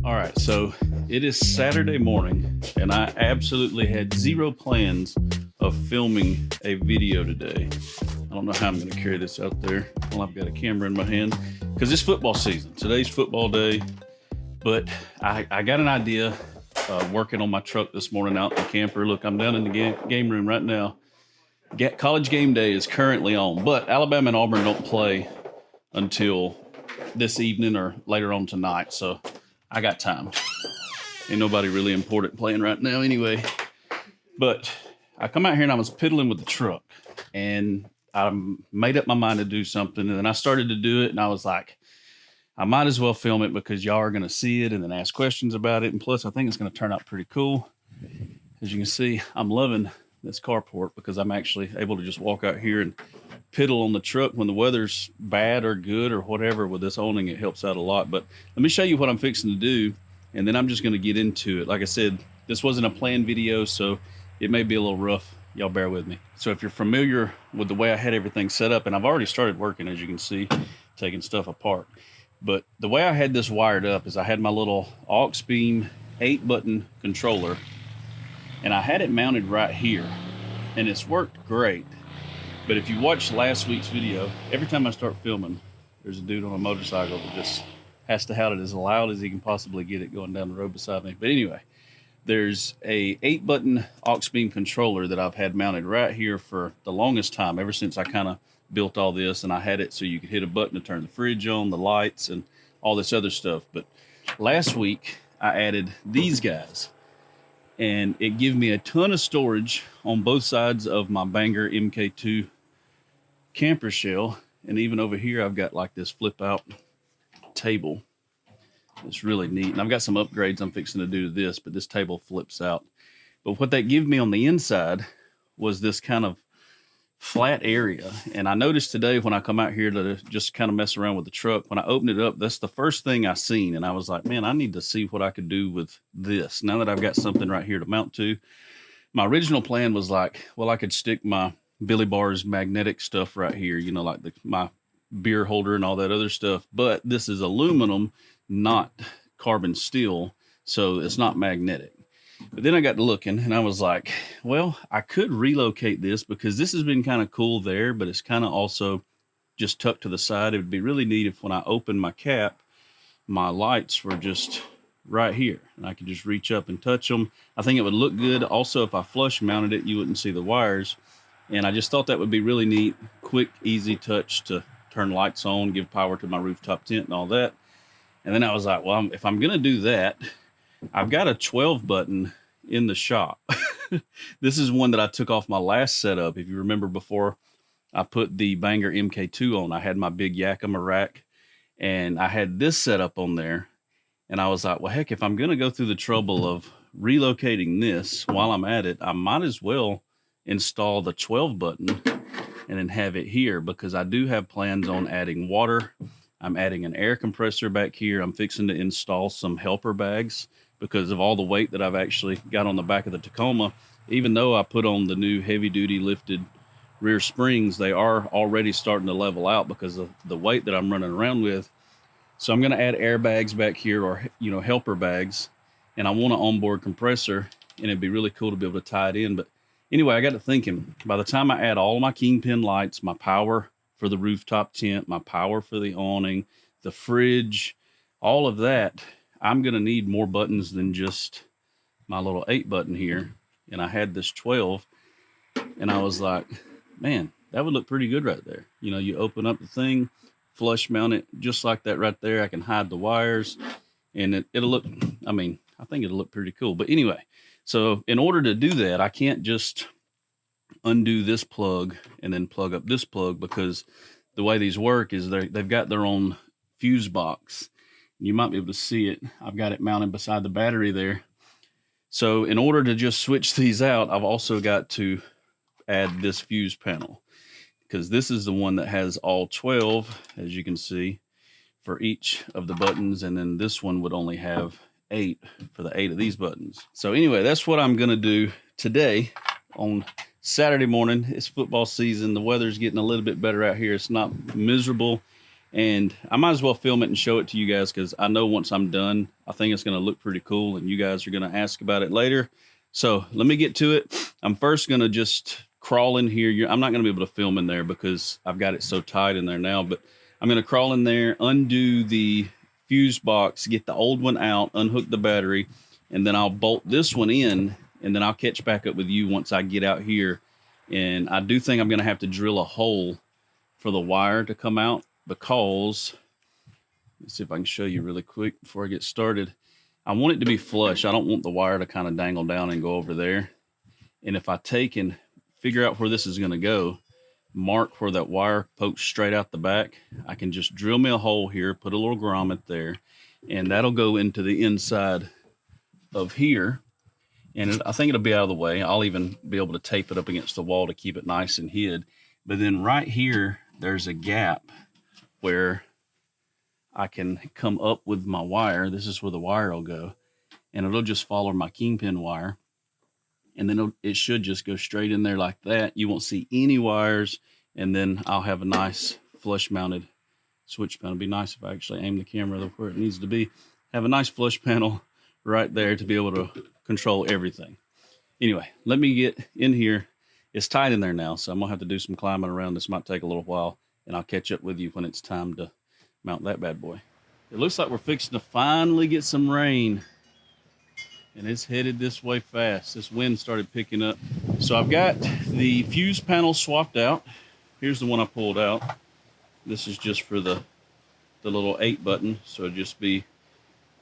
All right, so it is Saturday morning, and I absolutely had zero plans of filming a video today. I don't know how I'm going to carry this out there. Well, I've got a camera in my hand because it's football season. Today's football day, but I got an idea working on my truck this morning out in the camper. Look, I'm down in the game room right now. College game day is currently on, but Alabama and Auburn don't play until this evening or later on tonight, so I got time. Ain't nobody really important playing right now anyway. But I come out here and I was piddling with the truck, and I made up my mind to do something, and then I started to do it, and I was like, I might as well film it because y'all are going to see it and then ask questions about it, and plus I think it's going to turn out pretty cool. As you can see, I'm loving this carport because I'm actually able to just walk out here and piddle on the truck when the weather's bad or good or whatever. With this awning, it helps out a lot. But let me show you what I'm fixing to do, and then I'm just going to get into it. Like I said, this wasn't a planned video, so it may be a little rough. Y'all bear with me. So if you're familiar with the way I had everything set up, and I've already started working, as you can see, taking stuff apart. But the way I had this wired up is I had my little Auxbeam 8-button controller, and I had it mounted right here, and it's worked great. But if you watched last week's video, every time I start filming, there's a dude on a motorcycle that just has to howl it as loud as he can possibly get it going down the road beside me. But anyway, there's a 8-button Auxbeam controller that I've had mounted right here for the longest time, ever since I kind of built all this, and I had it so you could hit a button to turn the fridge on, the lights, and all this other stuff. But last week, I added these guys, and it gave me a ton of storage on both sides of my Banger MK2 camper shell. And even over here I've got like this flip out table. It's really neat, and I've got some upgrades I'm fixing to do to this, but this table flips out. But what that gave me on the inside was this kind of flat area. And I noticed today when I come out here to just kind of mess around with the truck, when I opened it up, that's the first thing I seen, and I was like, man, I need to see what I could do with this now that I've got something right here to mount to. My original plan was like, well, I could stick my Billie Bar's magnetic stuff right here, you know, like my beer holder and all that other stuff. But this is aluminum, not carbon steel, so it's not magnetic. But then I got to looking, and I was like, well, I could relocate this because this has been kind of cool there, but it's kind of also just tucked to the side. It would be really neat if when I open my cap, my lights were just right here, and I could just reach up and touch them. I think it would look good. Also, if I flush mounted it, you wouldn't see the wires. And I just thought that would be really neat, quick, easy touch to turn lights on, give power to my rooftop tent and all that. And then I was like, well, if I'm going to do that, I've got a 12 button in the shop. This is one that I took off my last setup. If you remember, before I put the Banger MK2 on, I had my big Yakima rack, and I had this set up on there. And I was like, well, heck, if I'm going to go through the trouble of relocating this while I'm at it, I might as well install the 12 button and then have it here, because I do have plans on adding water. I'm adding an air compressor back here. I'm fixing to install some helper bags because of all the weight that I've actually got on the back of the Tacoma. Even though I put on the new heavy duty lifted rear springs, they are already starting to level out because of the weight that I'm running around with. So I'm going to add airbags back here, or, you know, helper bags, and I want an onboard compressor, and it'd be really cool to be able to tie it in. But anyway, I got to thinking, by the time I add all my kingpin lights, my power for the rooftop tent, my power for the awning, the fridge, all of that, I'm going to need more buttons than just my little 8 button here. And I had this 12, and I was like, man, that would look pretty good right there. You know, you open up the thing, flush mount it just like that right there. I can hide the wires, and it'll look, I mean, I think it'll look pretty cool. But anyway, so in order to do that, I can't just undo this plug and then plug up this plug, because the way these work is they've got their own fuse box. You might be able to see it. I've got it mounted beside the battery there. So in order to just switch these out, I've also got to add this fuse panel, because this is the one that has all 12, as you can see, for each of the buttons. And then this one would only have 8 for the 8 of these buttons. So anyway, that's what I'm going to do today on Saturday morning. It's football season. The weather's getting a little bit better out here. It's not miserable. And I might as well film it and show it to you guys, because I know once I'm done, I think it's going to look pretty cool, and you guys are going to ask about it later. So let me get to it. I'm first going to just crawl in here. I'm not going to be able to film in there because I've got it so tight in there now, but I'm going to crawl in there, undo the fuse box, get the old one out, unhook the battery, and then I'll bolt this one in, and then I'll catch back up with you once I get out here. And I do think I'm going to have to drill a hole for the wire to come out, because let's see if I can show you really quick before I get started. I want it to be flush. I don't want the wire to kind of dangle down and go over there. And if I take and figure out where this is going to go, mark where that wire pokes straight out the back, I can just drill me a hole here, put a little grommet there, and that'll go into the inside of here. And I think it'll be out of the way. I'll even be able to tape it up against the wall to keep it nice and hid. But then right here, there's a gap where I can come up with my wire. This is where the wire will go, and it'll just follow my kingpin wire. And then it should just go straight in there like that. You won't see any wires, and then I'll have a nice flush mounted switch panel. It'd be nice if I actually aim the camera where it needs to be. Have a nice flush panel right there to be able to control everything. Anyway, let me get in here. It's tight in there now, so I'm gonna have to do some climbing around. This might take a little while, and I'll catch up with you when it's time to mount that bad boy. It looks like we're fixing to finally get some rain, and it's headed this way fast. This wind started picking up. So I've got the fuse panel swapped out. Here's the one I pulled out. This is just for the little 8 button. So it'd just be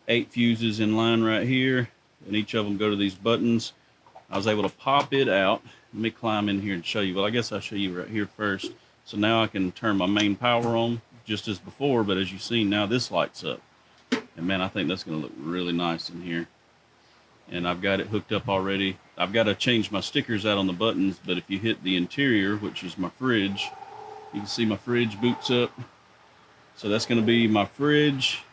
8 fuses in line right here, and each of them go to these buttons. I was able to pop it out. Let me climb in here and show you. Well, I guess I'll show you right here first. So now I can turn my main power on just as before, but as you see now, this lights up. And man, I think that's gonna look really nice in here. And I've got it hooked up already. I've got to change my stickers out on the buttons, but if you hit the interior, which is my fridge, you can see my fridge boots up. So that's gonna be my fridge.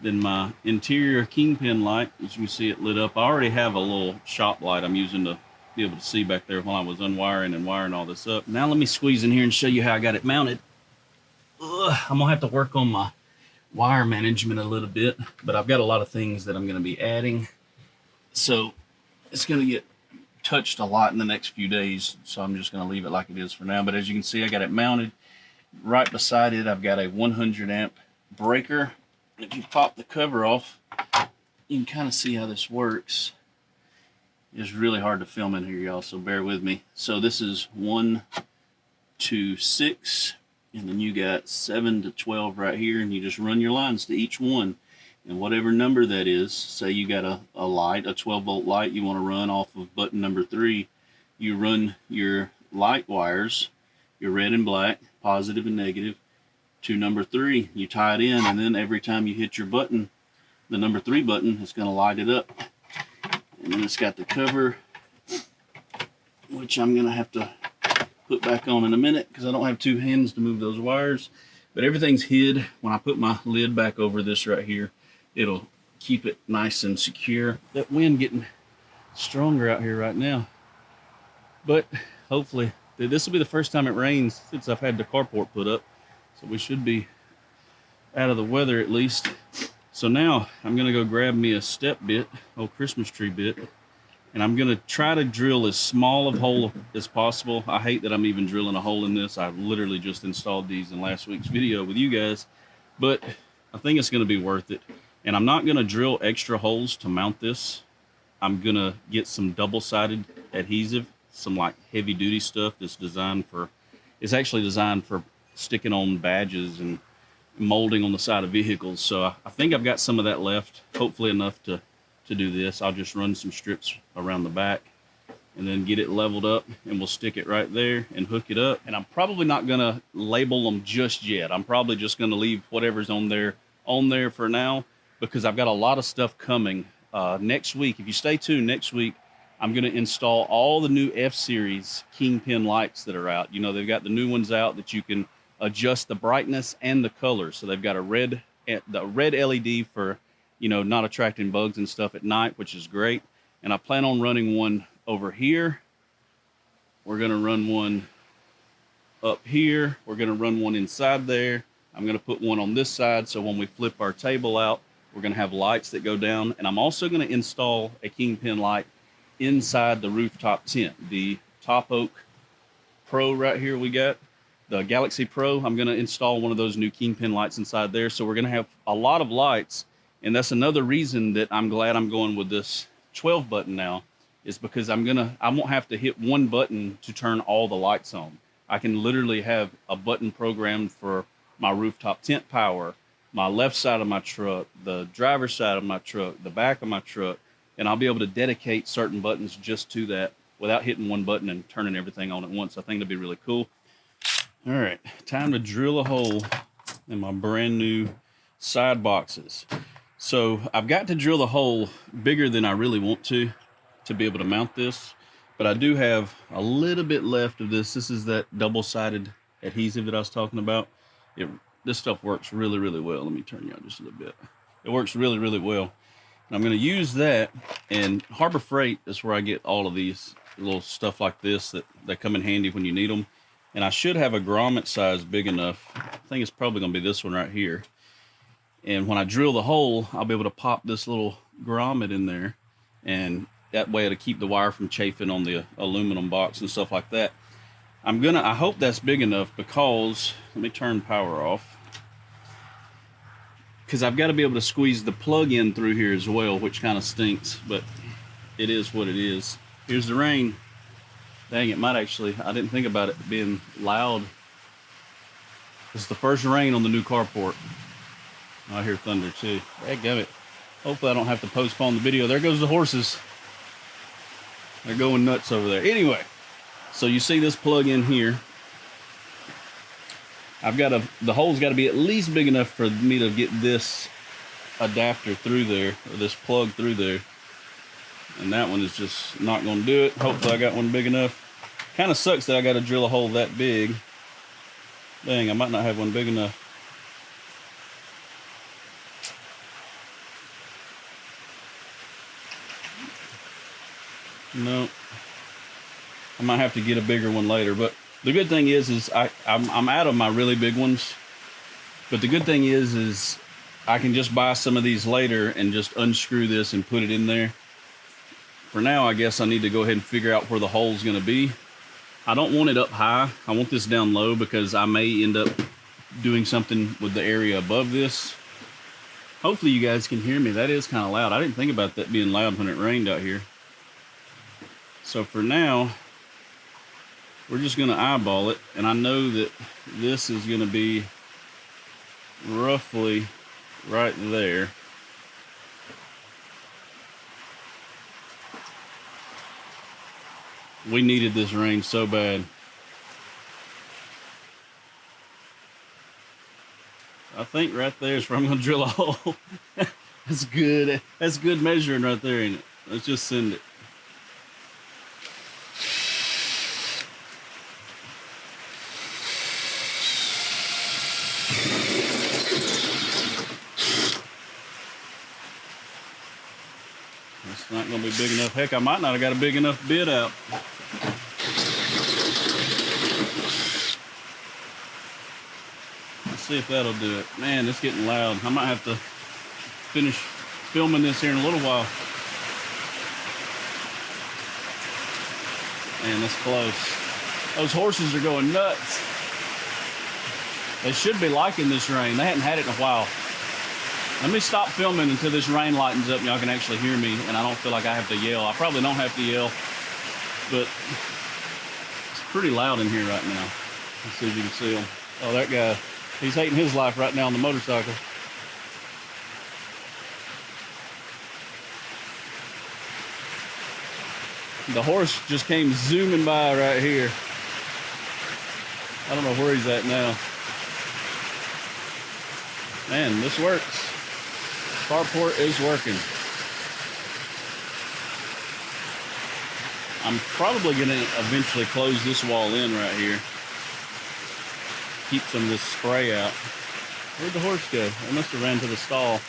Then my interior kingpin light, as you can see it lit up. I already have a little shop light I'm using to be able to see back there while I was unwiring and wiring all this up. Now let me squeeze in here and show you how I got it mounted. I'm gonna have to work on my wire management a little bit, but I've got a lot of things that I'm gonna be adding. So it's gonna get touched a lot in the next few days. So I'm just gonna leave it like it is for now. But as you can see, I got it mounted. Right beside it, I've got a 100 amp breaker. If you pop the cover off, you can kind of see how this works. It's really hard to film in here, y'all, so bear with me. So this is 1 to 6, and then you got 7 to 12 right here, and you just run your lines to each one. And whatever number that is, say you got a light, a 12-volt light you want to run off of button number 3, you run your light wires, your red and black, positive and negative, to number 3. You tie it in, and then every time you hit your button, the number 3 button is going to light it up. And then it's got the cover, which I'm going to have to put back on in a minute because I don't have 2 hands to move those wires. But everything's hid. When I put my lid back over this right here, it'll keep it nice and secure. That wind getting stronger out here right now. But hopefully, this will be the first time it rains since I've had the carport put up. So we should be out of the weather at least. So now I'm gonna go grab me a step bit, old Christmas tree bit, and I'm gonna try to drill as small of hole as possible. I hate that I'm even drilling a hole in this. I literally just installed these in last week's video with you guys, but I think it's gonna be worth it. And I'm not gonna drill extra holes to mount this. I'm gonna get some double-sided adhesive, some like heavy duty stuff that's designed for, it's actually designed for sticking on badges and molding on the side of vehicles. So I think I've got some of that left, hopefully enough to do this. I'll just run some strips around the back and then get it leveled up, and we'll stick it right there and hook it up. And I'm probably not gonna label them just yet. I'm probably just gonna leave whatever's on there for now, because I've got a lot of stuff coming next week. If you stay tuned, next week I'm gonna install all the new F-Series Kingpin lights that are out. You know, they've got the new ones out that you can adjust the brightness and the color. So they've got the red LED for, you know, not attracting bugs and stuff at night, which is great. And I plan on running one over here. We're gonna run one up here. We're gonna run one inside there. I'm going to put one on this side, so when we flip our table out, we're going to have lights that go down. And I'm also going to install a kingpin light inside the rooftop tent. The TopOak Pro right here we got, the Galaxy Pro. I'm going to install one of those new kingpin lights inside there. So we're going to have a lot of lights. And that's another reason that I'm glad I'm going with this 12 button now, is because I won't have to hit one button to turn all the lights on. I can literally have a button programmed for my rooftop tent power, my left side of my truck, the driver's side of my truck, the back of my truck, and I'll be able to dedicate certain buttons just to that without hitting one button and turning everything on at once. I think that'd be really cool. All right, time to drill a hole in my brand new side boxes. So I've got to drill the hole bigger than I really want to be able to mount this, but I do have a little bit left of this. This is that double-sided adhesive that I was talking about. This stuff works really, really well. Let me turn you on just a little bit. It works really, really well. And I'm going to use that, and Harbor Freight is where I get all of these little stuff like this that come in handy when you need them. And I should have a grommet size big enough. I think it's probably going to be this one right here. And when I drill the hole, I'll be able to pop this little grommet in there, and that way it'll keep the wire from chafing on the aluminum box and stuff like that. I hope that's big enough, because, let me turn power off, because I've got to be able to squeeze the plug in through here as well, which kind of stinks, but it is what it is. Here's the rain. Dang, it might actually, I didn't think about it being loud. This is the first rain on the new carport. I hear thunder too. Dadgummit. Hopefully I don't have to postpone the video. There goes the horses. They're going nuts over there. Anyway, so you see this plug in here. The hole's got to be at least big enough for me to get this adapter through there, or this plug through there. And that one is just not going to do it. Hopefully I got one big enough. Kind of sucks that I got to drill a hole that big. Dang, I might not have one big enough. No, I might have to get a bigger one later. But the good thing is I'm out of my really big ones. But the good thing is I can just buy some of these later and just unscrew this and put it in there. For now, I guess I need to go ahead and figure out where the hole's going to be. I don't want it up high. I want this down low, because I may end up doing something with the area above this. Hopefully you guys can hear me. That is kind of loud. I didn't think about that being loud when it rained out here. So for now, we're just going to eyeball it. And I know that this is going to be roughly right there. We needed this rain so bad. I think right there is where I'm going to drill a hole. That's good. That's good measuring right there, ain't it? Let's just send it. It's not going to be big enough. Heck, I might not have got a big enough bit out. Let's see if that'll do it. Man, it's getting loud. I might have to finish filming this here in a little while. Man, that's close. Those horses are going nuts. They should be liking this rain. They hadn't had it in a while. Let me stop filming until this rain lightens up and y'all can actually hear me and I don't feel like I have to yell. I probably don't have to yell, but it's pretty loud in here right now. Let's see if you can see him. Oh, that guy, he's hating his life right now on the motorcycle. The horse just came zooming by right here. I don't know where he's at now. Man, this works. Carport is working. I'm probably going to eventually close this wall in right here. Keep some of this spray out. Where'd the horse go? It must have ran to the stall.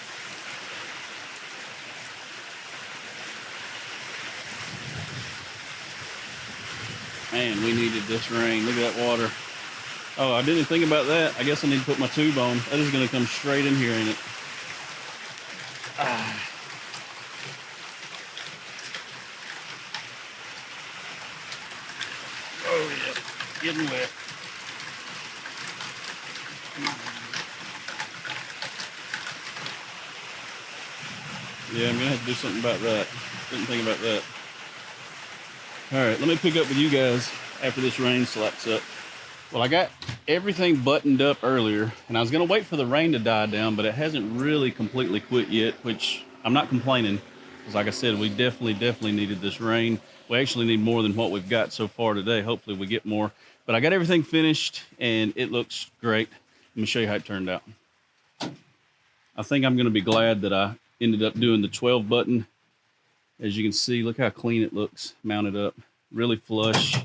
Man, we needed this rain. Look at that water. Oh, I didn't think about that. I guess I need to put my tube on. That is going to come straight in here, ain't it? Ah. Oh, yeah. Getting wet. Yeah, I'm going to have to do something about that. Didn't think about that. All right, let me pick up with you guys after this rain slaps up. Well, I got everything buttoned up earlier, and I was going to wait for the rain to die down, but it hasn't really completely quit yet, which I'm not complaining. Because like I said, we definitely needed this rain. We actually need more than what we've got so far today. Hopefully we get more. But I got everything finished, and it looks great. Let me show you how it turned out. I think I'm going to be glad that I ended up doing the 12 button. As you can see, look how clean it looks mounted up. Really flush.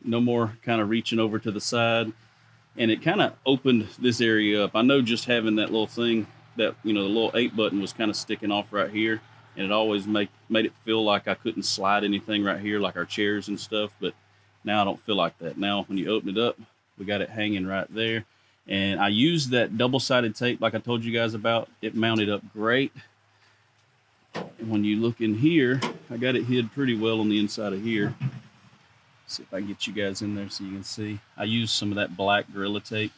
No more kind of reaching over to the side. And it kind of opened this area up. I know just having that little thing, that, you know, the little 8 button was kind of sticking off right here. And it always made it feel like I couldn't slide anything right here, like our chairs and stuff. But now I don't feel like that. Now, when you open it up, we got it hanging right there. And I used that double-sided tape like I told you guys about. It mounted up great. When you look in here, I got it hid pretty well on the inside of here. See if I can get you guys in there so you can see. I used some of that black Gorilla tape.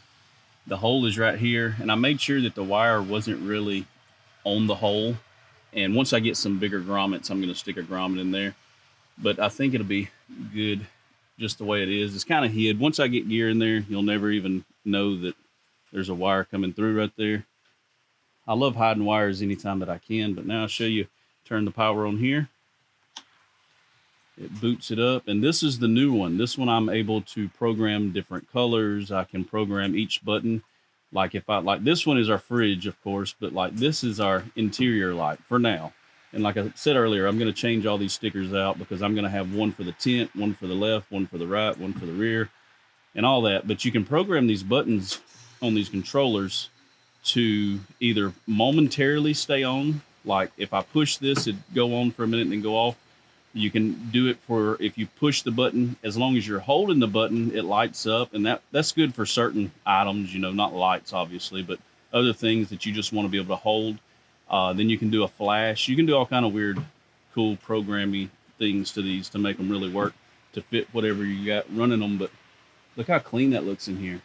The hole is right here, and I made sure that the wire wasn't really on the hole. And once I get some bigger grommets, I'm going to stick a grommet in there. But I think it'll be good just the way it is. It's kind of hid. Once I get gear in there, you'll never even know that there's a wire coming through right there. I love hiding wires anytime that I can, but now I'll show you. Turn the power on here. It boots it up, and this is the new one. This one I'm able to program different colors. I can program each button. Like if I like, this one is our fridge, of course, but like this is our interior light for now. And like I said earlier, I'm going to change all these stickers out because I'm going to have one for the tent, one for the left, one for the right, one for the rear, and all that. But you can program these buttons on these controllers to either momentarily stay on. Like if I push this, it'd go on for a minute and then go off. You can do it for, if you push the button, as long as you're holding the button, it lights up. And that's good for certain items, you know, not lights, obviously, but other things that you just want to be able to hold. Then you can do a flash. You can do all kind of weird, cool programming things to these to make them really work to fit whatever you got running them. But look how clean that looks in here.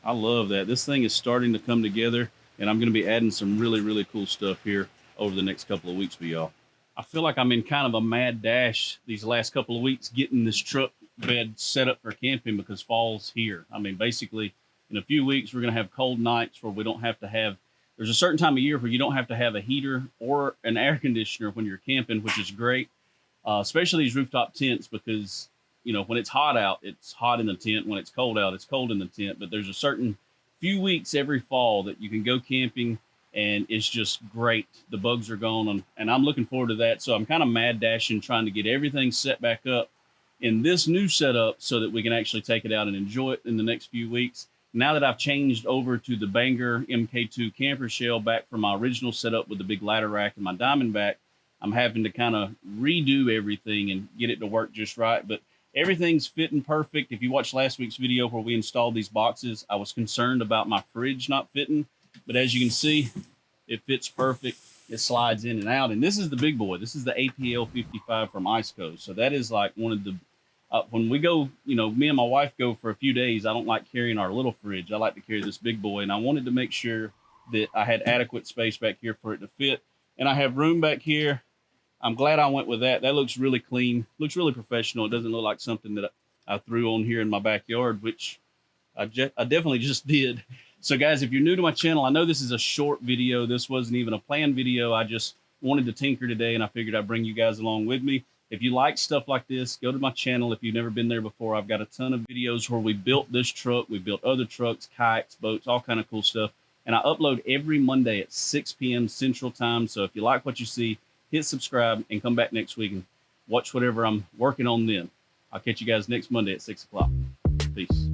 I love that. This thing is starting to come together, and I'm going to be adding some really cool stuff here over the next couple of weeks for y'all. I feel like I'm in kind of a mad dash these last couple of weeks getting this truck bed set up for camping because fall's here. I mean, basically, in a few weeks, we're going to have cold nights where we don't have to have, there's a certain time of year where you don't have to have a heater or an air conditioner when you're camping, which is great, especially these rooftop tents because, you know, when it's hot out, it's hot in the tent. When it's cold out, it's cold in the tent. But there's a certain few weeks every fall that you can go camping, and it's just great. The bugs are gone, and I'm looking forward to that. So I'm kind of mad dashing, trying to get everything set back up in this new setup so that we can actually take it out and enjoy it in the next few weeks. Now that I've changed over to the Banger MK2 camper shell back from my original setup with the big ladder rack and my Diamondback, I'm having to kind of redo everything and get it to work just right. But everything's fitting perfect. If you watched last week's video where we installed these boxes, I was concerned about my fridge not fitting. But as you can see, it fits perfect. It slides in and out. And this is the big boy. This is the APL 55 from Ice Coast. So that is like one of the, when we go, you know, me and my wife go for a few days, I don't like carrying our little fridge. I like to carry this big boy. And I wanted to make sure that I had adequate space back here for it to fit. And I have room back here. I'm glad I went with that. That looks really clean. Looks really professional. It doesn't look like something that I threw on here in my backyard, which I definitely just did. So guys, if you're new to my channel, I know this is a short video. This wasn't even a planned video. I just wanted to tinker today, and I figured I'd bring you guys along with me. If you like stuff like this, go to my channel. If you've never been there before, I've got a ton of videos where we built this truck. We built other trucks, kayaks, boats, all kind of cool stuff. And I upload every Monday at 6 p.m. Central Time. So if you like what you see, hit subscribe and come back next week and watch whatever I'm working on then. I'll catch you guys next Monday at 6 o'clock. Peace.